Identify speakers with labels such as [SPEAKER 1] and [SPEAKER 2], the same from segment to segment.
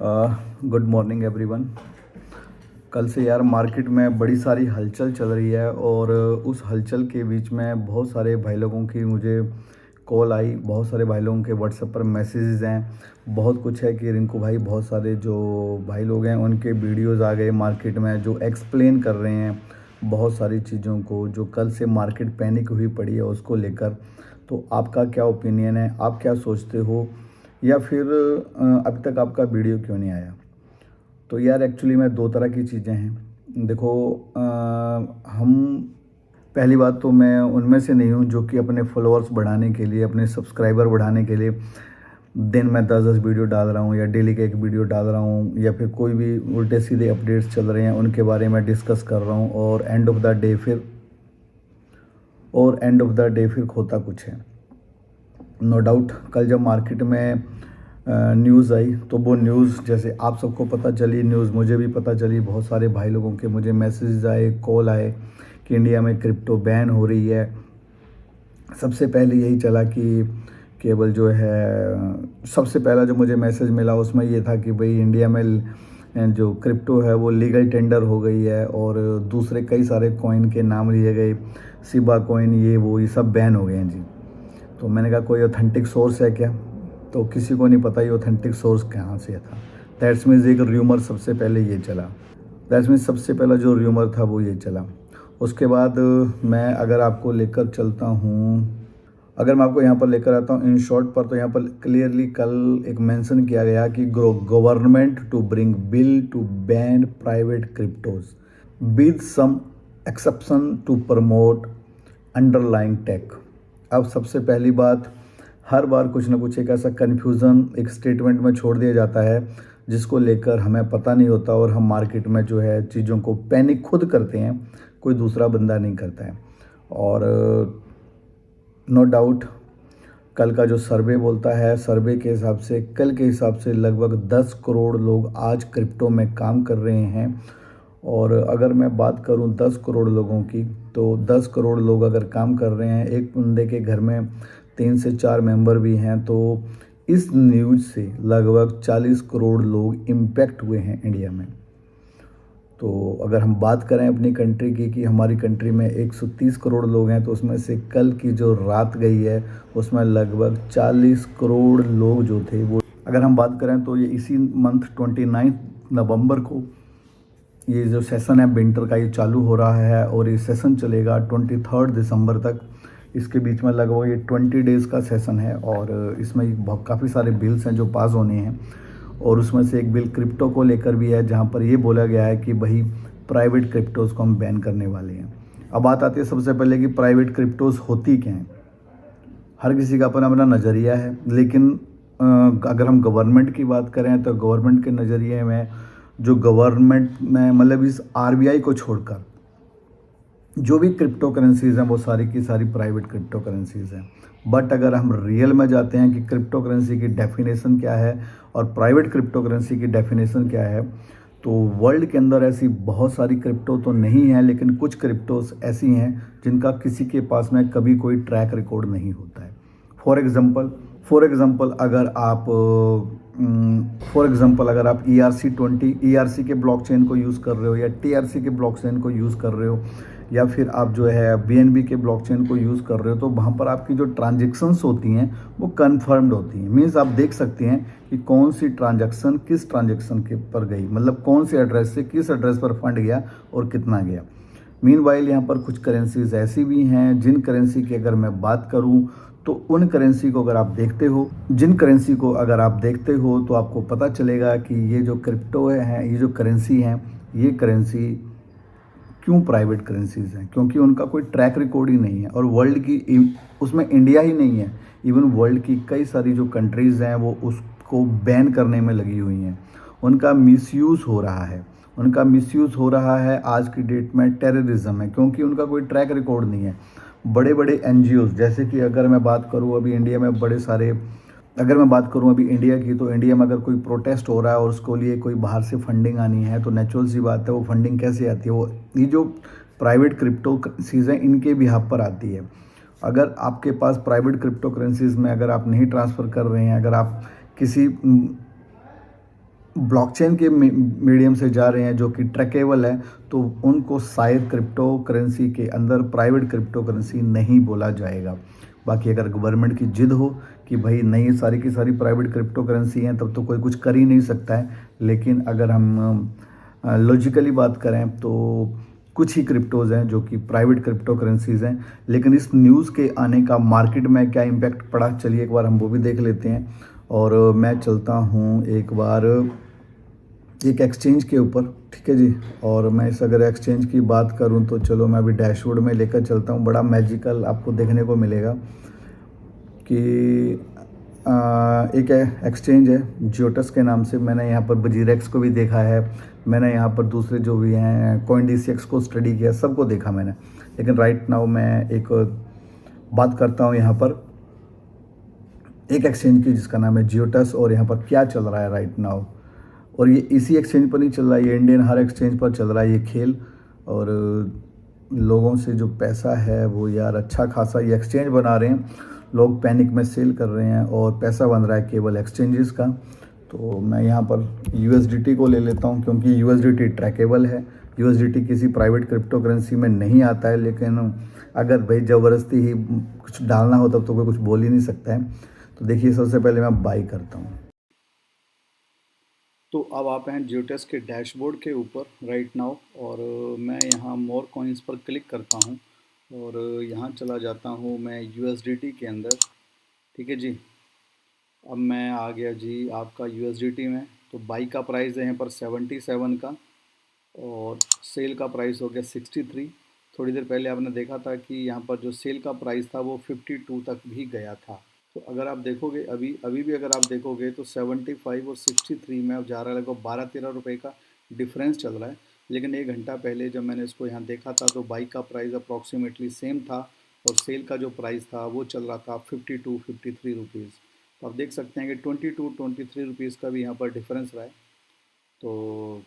[SPEAKER 1] Good morning everyone. कल से यार मार्केट में बड़ी सारी हलचल चल रही है और उस हलचल के बीच में बहुत सारे भाई लोगों की मुझे कॉल आई, बहुत सारे भाई लोगों के व्हाट्सएप पर मैसेजेस हैं, बहुत कुछ है कि रिंकू भाई, बहुत सारे जो भाई लोग हैं उनके वीडियोस आ गए मार्केट में जो एक्सप्लेन कर रहे हैं बहुत सारी चीज़ों को, जो कल से मार्केट पैनिक हुई पड़ी है उसको लेकर। तो आपका क्या ओपिनियन है, आप क्या सोचते हो, या फिर अभी तक आपका वीडियो क्यों नहीं आया? तो यार एक्चुअली में दो तरह की चीज़ें हैं। देखो, हम पहली बात तो मैं उनमें से नहीं हूँ जो कि अपने फॉलोअर्स बढ़ाने के लिए, अपने सब्सक्राइबर बढ़ाने के लिए दिन में 10-10 वीडियो डाल रहा हूँ या डेली का एक वीडियो डाल रहा हूँ, या फिर कोई भी उल्टे सीधे अपडेट्स चल रहे हैं उनके बारे में डिस्कस कर रहा हूँ और एंड ऑफ द डे फिर खोता कुछ है। नो डाउट कल जब मार्केट में न्यूज़ आई तो वो न्यूज़ जैसे आप सबको पता चली, न्यूज़ मुझे भी पता चली, बहुत सारे भाई लोगों के मुझे मैसेजेस आए, कॉल आए कि इंडिया में क्रिप्टो बैन हो रही है। सबसे पहले यही चला कि केवल जो है, सबसे पहला जो मुझे मैसेज मिला उसमें ये था कि भाई इंडिया में जो क्रिप्टो है वो लीगल टेंडर हो गई है और दूसरे कई सारे कॉइन के नाम लिए गए, शिबा कॉइन, ये सब बैन हो गए हैं जी। तो मैंने कहा कोई ऑथेंटिक सोर्स है क्या? तो किसी को नहीं पता ये ऑथेंटिक सोर्स कहाँ से था। दैट्स मीन्स एक र्यूमर सबसे पहले ये चला, दैट्स मीन्स सबसे पहला जो र्यूमर था वो ये चला। उसके बाद मैं अगर आपको लेकर चलता हूँ, अगर मैं आपको यहाँ पर लेकर आता हूँ इन शॉर्ट पर, तो यहाँ पर क्लियरली कल एक मेंशन किया गया कि government to bring bill to ban private cryptos with some exception to promote underlying tech. अब सबसे पहली बात, हर बार कुछ ना कुछ एक ऐसा कन्फ्यूज़न एक स्टेटमेंट में छोड़ दिया जाता है जिसको लेकर हमें पता नहीं होता और हम मार्केट में जो है चीज़ों को पैनिक खुद करते हैं, कोई दूसरा बंदा नहीं करता है। और नो डाउट कल का जो सर्वे बोलता है, सर्वे के हिसाब से, कल के हिसाब से लगभग 10 करोड़ लोग आज क्रिप्टो में काम कर रहे हैं। और अगर मैं बात करूं 10 करोड़ लोगों की, तो 10 करोड़ लोग अगर काम कर रहे हैं, एक बंदे के घर में 3 से 4 मेंबर भी हैं, तो इस न्यूज़ से लगभग 40 करोड़ लोग इम्पैक्ट हुए हैं इंडिया में। तो अगर हम बात करें अपनी कंट्री की कि हमारी कंट्री में 130 करोड़ लोग हैं, तो उसमें से कल की जो रात गई है उसमें लगभग 40 करोड़ लोग जो थे वो, अगर हम बात करें तो ये इसी मंथ 29 नवंबर को ये जो सेशन है विंटर का ये चालू हो रहा है और ये सेशन चलेगा 23 दिसंबर तक। इसके बीच में लगभग ये 20 डेज़ का सेशन है और इसमें बहुत काफ़ी सारे बिल्स हैं जो पास होने हैं और उसमें से एक बिल क्रिप्टो को लेकर भी है जहां पर ये बोला गया है कि भाई प्राइवेट क्रिप्टोज़ को हम बैन करने वाले हैं। अब बात आती है सबसे पहले कि प्राइवेट क्रिप्टोज़ होती क्या हैं। हर किसी का अपना अपना नज़रिया है, लेकिन अगर हम गवर्नमेंट की बात करें तो गवर्नमेंट के नज़रिए में, जो गवर्नमेंट में मतलब इस आरबीआई को छोड़कर जो भी क्रिप्टो करेंसीज़ हैं वो सारी की सारी प्राइवेट क्रिप्टो करेंसीज़ हैं। बट अगर हम रियल में जाते हैं कि क्रिप्टो करेंसी की डेफिनेशन क्या है और प्राइवेट क्रिप्टो करेंसी की डेफिनेशन क्या है, तो वर्ल्ड के अंदर ऐसी बहुत सारी क्रिप्टो तो नहीं है, लेकिन कुछ क्रिप्टोस ऐसी हैं जिनका किसी के पास में कभी कोई ट्रैक रिकॉर्ड नहीं होता है। फॉर एग्ज़ाम्पल अगर आप ERC के ब्लॉकचेन को यूज़ कर रहे हो या TRC के ब्लॉकचेन को यूज़ कर रहे हो या फिर आप जो है BNB के ब्लॉकचेन को यूज़ कर रहे हो, तो वहाँ पर आपकी जो ट्रांजेक्शन्स होती हैं वो कन्फर्म्ड होती हैं। मीन्स आप देख सकते हैं कि कौन सी ट्रांजैक्शन किस ट्रांजैक्शन के पर गई, मतलब कौन से एड्रेस से किस एड्रेस पर फंड गया और कितना गया। मीनवाइल यहाँ पर कुछ करेंसीज ऐसी भी हैं जिन करेंसी की अगर मैं बात करूँ तो उन करेंसी को अगर आप देखते हो तो आपको पता चलेगा कि ये जो क्रिप्टो है, ये जो करेंसी हैं, ये करेंसी क्यों प्राइवेट करेंसीज हैं, क्योंकि उनका कोई ट्रैक रिकॉर्ड ही नहीं है और वर्ल्ड की, उसमें इंडिया ही नहीं है, इवन वर्ल्ड की कई सारी जो कंट्रीज़ हैं वो उसको बैन करने में लगी हुई हैं। उनका मिसयूज़ हो रहा है आज की डेट में, टेररिज्म है, क्योंकि उनका कोई ट्रैक रिकॉर्ड नहीं है। बड़े बड़े NGOs, जैसे कि अगर मैं बात करूँ अभी इंडिया में इंडिया की, तो इंडिया में अगर कोई प्रोटेस्ट हो रहा है और उसको लिए कोई बाहर से फंडिंग आनी है, तो नेचुरल सी बात है वो फंडिंग कैसे आती है, वो ये जो प्राइवेट क्रिप्टो करेंसीज़ हैं इनके बिहाफ पर आती है। अगर आपके पास प्राइवेट क्रिप्टो करेंसीज़ में अगर आप नहीं ट्रांसफ़र कर रहे हैं, अगर आप किसी ब्लॉकचेन के मीडियम से जा रहे हैं जो कि ट्रैकेबल है, तो उनको शायद क्रिप्टो करेंसी के अंदर प्राइवेट क्रिप्टो करेंसी नहीं बोला जाएगा। बाकी अगर गवर्नमेंट की जिद हो कि भाई नहीं सारी की सारी प्राइवेट क्रिप्टो करेंसी हैं, तब तो कोई कुछ कर ही नहीं सकता है। लेकिन अगर हम लॉजिकली बात करें तो कुछ ही क्रिप्टोज़ हैं जो कि प्राइवेट क्रिप्टो करेंसीज़ हैं। लेकिन इस न्यूज़ के आने का मार्केट में क्या इम्पैक्ट पड़ा, चलिए एक बार हम वो भी देख लेते हैं। और मैं चलता हूँ एक बार एक एक्सचेंज के ऊपर, ठीक है जी। और मैं इस अगर एक्सचेंज की बात करूं तो चलो मैं अभी डैशबोर्ड में लेकर चलता हूं। बड़ा मैजिकल आपको देखने को मिलेगा कि एक एक्सचेंज है जियोटस के नाम से। मैंने यहाँ पर बजीरेक्स को भी देखा है, मैंने यहाँ पर दूसरे जो भी हैं CoinDCX को स्टडी किया, सबको देखा मैंने। लेकिन राइट नाउ मैं एक बात करता हूँ यहाँ पर एक एक्सचेंज की जिसका नाम है जियोटस, और यहाँ पर क्या चल रहा है राइट नाउ। और ये इसी एक्सचेंज पर नहीं चल रहा है, ये इंडियन हर एक्सचेंज पर चल रहा है ये खेल। और लोगों से जो पैसा है वो यार अच्छा खासा ये एक्सचेंज बना रहे हैं, लोग पैनिक में सेल कर रहे हैं और पैसा बन रहा है केवल एक्सचेंजेस का। तो मैं यहाँ पर USDT को ले लेता हूँ क्योंकि USDT ट्रैकेबल है। USDT किसी प्राइवेट क्रिप्टो करेंसी में नहीं आता है, लेकिन अगर भाई ज़बरदस्ती ही कुछ डालना हो तब तो कोई कुछ बोल ही नहीं सकता है। तो देखिए सबसे पहले मैं बाई करता हूँ। तो अब आप हैं जियोटेस के डैशबोर्ड के ऊपर राइट नाउ, और मैं यहाँ मोर कॉइन्स पर क्लिक करता हूँ और यहाँ चला जाता हूँ मैं USDT के अंदर, ठीक है जी। अब मैं आ गया जी आपका USDT में। तो बाई का प्राइस है यहाँ पर 77 का और सेल का प्राइस हो गया 63। थोड़ी देर पहले आपने देखा था कि यहाँ पर जो सेल का प्राइस था वो 52 तक भी गया था। तो अगर आप देखोगे अभी भी अगर आप देखोगे तो 75 और 63 में अब जा रहा है, लगभग 12-13 रुपये का डिफरेंस चल रहा है। लेकिन एक घंटा पहले जब मैंने इसको यहाँ देखा था तो बाई का प्राइस अप्रॉक्सीमेटली सेम था और सेल का जो प्राइस था वो चल रहा था 52-53 रुपीज़। तो आप देख सकते हैं कि 22-23 रुपीज़ का भी यहाँ पर डिफरेंस रहा है। तो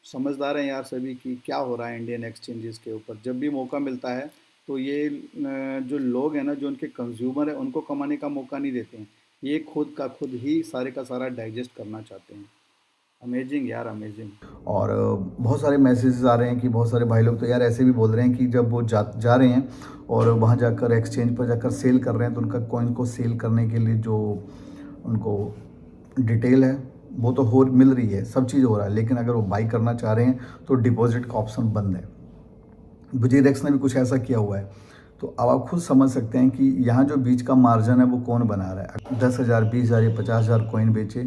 [SPEAKER 1] समझदार हैं यार सभी कि क्या हो रहा है इंडियन एक्सचेंजेस के ऊपर। जब भी मौका मिलता है तो ये जो लोग हैं ना, जो उनके कंज्यूमर है, उनको कमाने का मौका नहीं देते हैं, ये खुद का खुद ही सारे का सारा डाइजेस्ट करना चाहते हैं। अमेजिंग यार, अमेजिंग। और बहुत सारे मैसेजेस आ रहे हैं कि बहुत सारे भाई लोग तो यार ऐसे भी बोल रहे हैं कि जब वो जा रहे हैं और वहाँ जाकर एक्सचेंज पर जाकर सेल कर रहे हैं तो उनका कॉइन को सेल करने के लिए जो उनको डिटेल है वो तो हो मिल रही है, सब चीज़ हो रहा है। लेकिन अगर वो बाई करना चाह रहे हैं तो डिपॉजिट का ऑप्शन बंद है। बजीरेक्स ने भी कुछ ऐसा किया हुआ है। तो अब आप खुद समझ सकते हैं कि यहाँ जो बीच का मार्जिन है वो कौन बना रहा है। 10,000, 20,000 या 50,000 कॉइन बेचे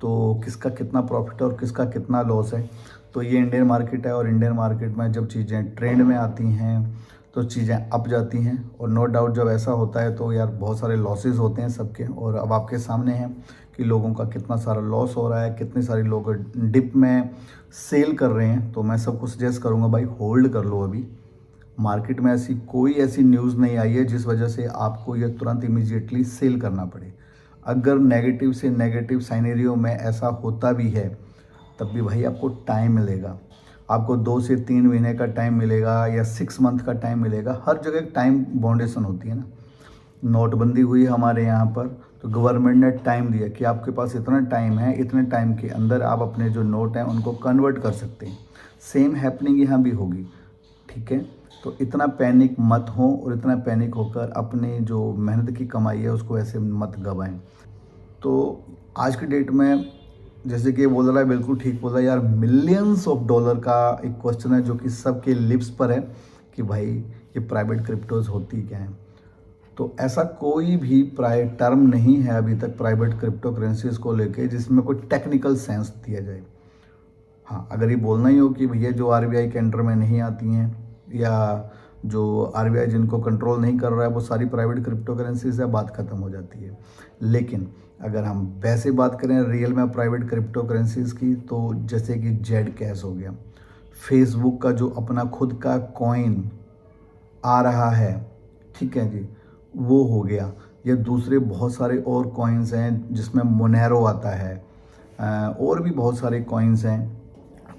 [SPEAKER 1] तो किसका कितना प्रॉफिट है और किसका कितना लॉस है। तो ये इंडियन मार्केट है और इंडियन मार्केट में जब चीज़ें ट्रेंड में आती हैं तो चीज़ें अप जाती हैं, और नो डाउट जब ऐसा होता है तो यार बहुत सारे लॉसेस होते हैं सबके। और अब आपके सामने हैं कि लोगों का कितना सारा लॉस हो रहा है, कितने सारे लोग डिप में सेल कर रहे हैं। तो मैं सबको सजेस्ट करूँगा भाई होल्ड कर लो। अभी मार्केट में ऐसी कोई ऐसी न्यूज़ नहीं आई है जिस वजह से आपको ये तुरंत इमीडिएटली सेल करना पड़े। अगर नेगेटिव से नेगेटिव साइनेरियो में ऐसा होता भी है तब भी भाई आपको टाइम मिलेगा, आपको 2 से 3 महीने का टाइम मिलेगा या 6 मंथ का टाइम मिलेगा। हर जगह टाइम बाउंडेशन होती है ना। नोटबंदी हुई हमारे यहाँ पर तो गवर्नमेंट ने टाइम दिया कि आपके पास इतना टाइम है, इतने टाइम के अंदर आप अपने जो नोट हैं उनको कन्वर्ट कर सकते हैं। सेम हैपनिंग यहाँ भी होगी, ठीक है। तो इतना पैनिक मत हो और इतना पैनिक होकर अपनी जो मेहनत की कमाई है उसको ऐसे मत गवाएं। तो आज की डेट में जैसे कि ये बोल रहा है, बिल्कुल ठीक बोल रहा है यार, मिलियंस ऑफ डॉलर का एक क्वेश्चन है जो कि सबके लिप्स पर है कि भाई ये प्राइवेट क्रिप्टोज होती क्या हैं। तो ऐसा कोई भी टर्म नहीं है अभी तक प्राइवेट क्रिप्टो करेंसीज को लेके जिसमें कोई टेक्निकल सेंस दिया जाए। हाँ, अगर ये बोलना ही हो कि भैया जो RBI के अंडर में नहीं आती हैं या जो RBI जिनको कंट्रोल नहीं कर रहा है वो सारी प्राइवेट क्रिप्टो करेंसी से बात ख़त्म हो जाती है। लेकिन अगर हम वैसे बात करें रियल में प्राइवेट क्रिप्टो करेंसीज की, तो जैसे कि जेड कैश हो गया, फेसबुक का जो अपना खुद का कॉइन आ रहा है, ठीक है जी, वो हो गया, या दूसरे बहुत सारे और कॉइन्स हैं जिसमें मोनेरो आता है, और भी बहुत सारे कॉइन्स हैं।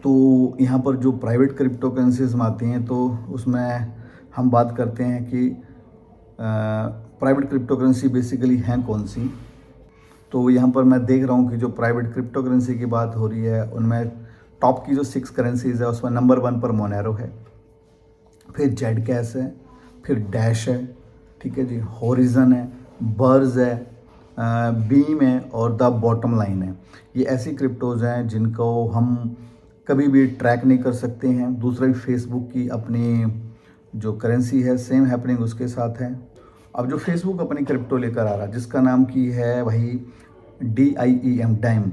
[SPEAKER 1] तो यहाँ पर जो प्राइवेट क्रिप्टो करेंसीज में आती हैं तो उसमें हम बात करते हैं कि प्राइवेट क्रिप्टो करेंसी बेसिकली हैं कौन सी। तो यहाँ पर मैं देख रहा हूँ कि जो प्राइवेट क्रिप्टो करेंसी की बात हो रही है उनमें टॉप की जो 6 करेंसीज है उसमें नंबर 1 पर मोनेरो है, फिर जेड कैश है, फिर डैश है, ठीक है जी, होरिजन है, बर्ज है, बीम है और द बॉटम लाइन है। ये ऐसी क्रिप्टोज हैं जिनको हम कभी भी ट्रैक नहीं कर सकते हैं। दूसरा भी फेसबुक की अपनी जो करेंसी है सेम हैपनिंग उसके साथ है। अब जो फेसबुक अपनी क्रिप्टो लेकर आ रहा है जिसका नाम की है भाई DIEM डाइम,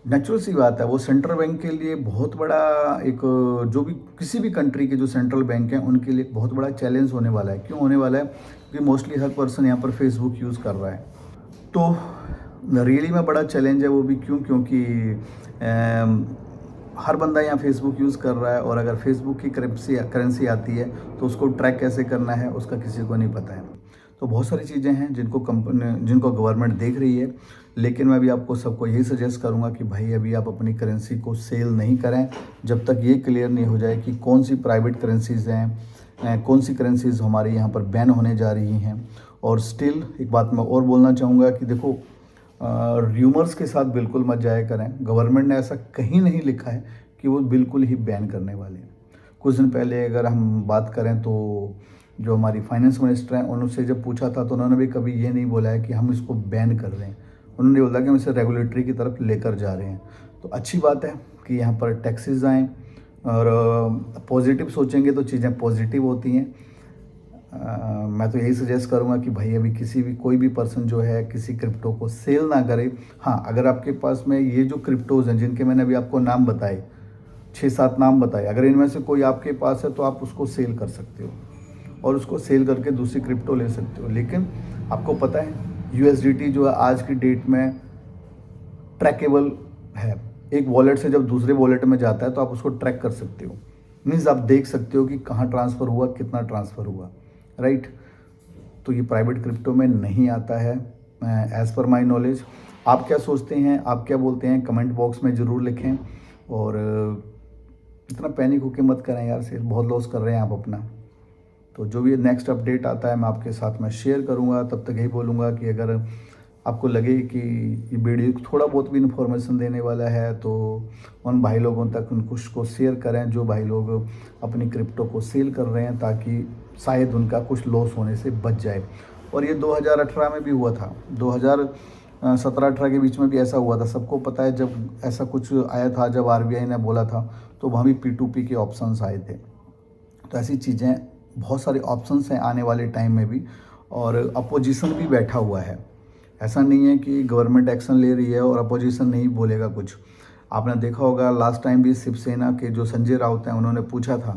[SPEAKER 1] नेचुरल सी बात है वो सेंट्रल बैंक के लिए बहुत बड़ा एक, जो भी किसी भी कंट्री के जो सेंट्रल बैंक हैं उनके लिए बहुत बड़ा चैलेंज होने वाला है। क्यों होने वाला है? क्योंकि मोस्टली हर पर्सन यहाँ पर फेसबुक यूज़ कर रहा है। तो रियली में बड़ा चैलेंज है वो भी। क्यों? क्योंकि हर बंदा यहाँ फेसबुक यूज़ कर रहा है और अगर फेसबुक की करेंसी आती है तो उसको ट्रैक कैसे करना है उसका किसी को नहीं पता है। तो बहुत सारी चीज़ें हैं जिनको गवर्नमेंट देख रही है, लेकिन मैं भी आपको सबको यही सजेस्ट करूंगा कि भाई अभी आप अपनी करेंसी को सेल नहीं करें जब तक ये क्लियर नहीं हो जाए कि कौन सी प्राइवेट करेंसीज़ हैं, कौन सी करेंसीज़ हमारे यहाँ पर बैन होने जा रही हैं। और स्टिल एक बात मैं और बोलना चाहूँगा कि देखो, र्यूमर्स के साथ बिल्कुल मत जाया करें। गवर्नमेंट ने ऐसा कहीं नहीं लिखा है कि वो बिल्कुल ही बैन करने वाले हैं। कुछ दिन पहले अगर हम बात करें तो जो हमारी फाइनेंस मिनिस्टर हैं उनसे जब पूछा था तो उन्होंने भी कभी ये नहीं बोला है कि हम इसको बैन कर रहे हैं। उन्होंने बोला कि हम इसे रेगुलेटरी की तरफ लेकर जा रहे हैं। तो अच्छी बात है कि यहाँ पर टैक्सेस आएँ और पॉजिटिव सोचेंगे तो चीज़ें पॉजिटिव होती हैं। मैं तो यही सजेस्ट करूँगा कि भाई अभी कोई भी पर्सन जो है किसी क्रिप्टो को सेल ना करे। हाँ, अगर आपके पास में ये जो क्रिप्टोज़ हैं जिनके मैंने अभी आपको नाम बताए, 6-7 नाम बताए, अगर इनमें से कोई आपके पास है तो आप उसको सेल कर सकते हो और उसको सेल करके दूसरी क्रिप्टो ले सकते हो। लेकिन आपको पता है USDT जो है आज की डेट में ट्रैकेबल है। एक वॉलेट से जब दूसरे वॉलेट में जाता है तो आप उसको ट्रैक कर सकते हो। मीन्स आप देख सकते हो कि कहाँ ट्रांसफ़र हुआ, कितना ट्रांसफ़र हुआ, राइट। तो ये प्राइवेट क्रिप्टो में नहीं आता है एज़ पर माई नॉलेज। आप क्या सोचते हैं, आप क्या बोलते हैं, कमेंट बॉक्स में ज़रूर लिखें। और इतना पैनिक होकर मत करें यार, सेल बहुत लॉस कर रहे हैं आप अपना। तो जो भी नेक्स्ट अपडेट आता है मैं आपके साथ में शेयर करूंगा। तब तक यही बोलूँगा कि अगर आपको लगे कि ये वीडियो थोड़ा बहुत भी इन्फॉर्मेशन देने वाला है तो उन भाई लोगों तक उसको शेयर करें जो भाई लोग अपनी क्रिप्टो को सेल कर रहे हैं, ताकि शायद उनका कुछ लॉस होने से बच जाए। और ये 2018 में भी हुआ था, 2017-18 के बीच में भी ऐसा हुआ था। सबको पता है जब ऐसा कुछ आया था, जब RBI ने बोला था तो वहाँ भी P2P के ऑप्शंस आए थे। तो ऐसी चीज़ें बहुत सारे ऑप्शंस हैं आने वाले टाइम में भी। और अपोजिशन भी बैठा हुआ है। ऐसा नहीं है कि गवर्नमेंट एक्शन ले रही है और अपोजिशन नहीं बोलेगा कुछ। आपने देखा होगा लास्ट टाइम भी शिवसेना के जो संजय राउत हैं उन्होंने पूछा था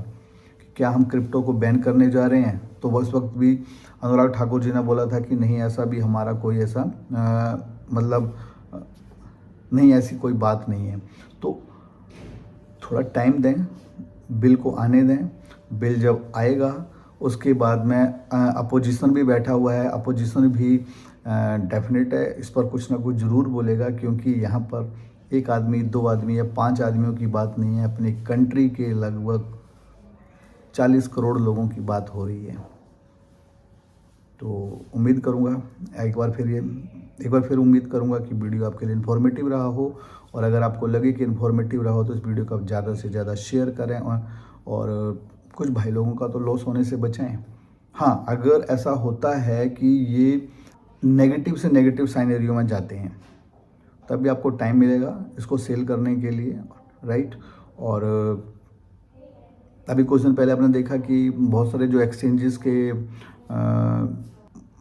[SPEAKER 1] कि क्या हम क्रिप्टो को बैन करने जा रहे हैं, तो उस वक्त भी अनुराग ठाकुर जी ने बोला था कि नहीं, ऐसा भी हमारा कोई ऐसा नहीं, ऐसी कोई बात नहीं है। तो थोड़ा टाइम दें, बिल को आने दें। बिल जब आएगा उसके बाद में अपोजिशन भी बैठा हुआ है, अपोजिशन भी डेफिनेट है इस पर कुछ ना कुछ ज़रूर बोलेगा। क्योंकि यहाँ पर 1 आदमी, 2 आदमी या 5 आदमियों की बात नहीं है, अपनी कंट्री के लगभग 40 करोड़ लोगों की बात हो रही है। तो उम्मीद करूँगा एक बार फिर उम्मीद करूँगा कि वीडियो आपके लिए इन्फॉर्मेटिव रहा हो। और अगर आपको लगे कि इन्फॉर्मेटिव रहा हो तो इस वीडियो को आप ज़्यादा से ज़्यादा शेयर करें और कुछ भाई लोगों का तो लॉस होने से बचाएं। हाँ, अगर ऐसा होता है कि ये नेगेटिव से नेगेटिव साइनेरियो में जाते हैं तब भी आपको टाइम मिलेगा इसको सेल करने के लिए, राइट। और अभी कुछ दिन पहले आपने देखा कि बहुत सारे जो एक्सचेंजेस के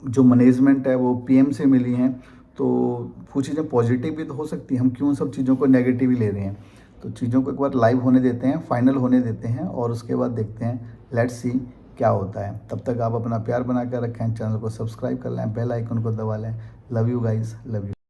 [SPEAKER 1] जो मैनेजमेंट है वो PM से मिली हैं। तो वो चीज़ें पॉजिटिव भी तो हो सकती हैं, हम क्यों सब चीज़ों को नेगेटिव ही ले रहे हैं। तो चीज़ों को एक बार लाइव होने देते हैं, फाइनल होने देते हैं और उसके बाद देखते हैं, लेट्स सी क्या होता है। तब तक आप अपना प्यार बना कर रखें, चैनल को सब्सक्राइब कर लें, बेल आइकन को दबा लें। Love you guys, love you.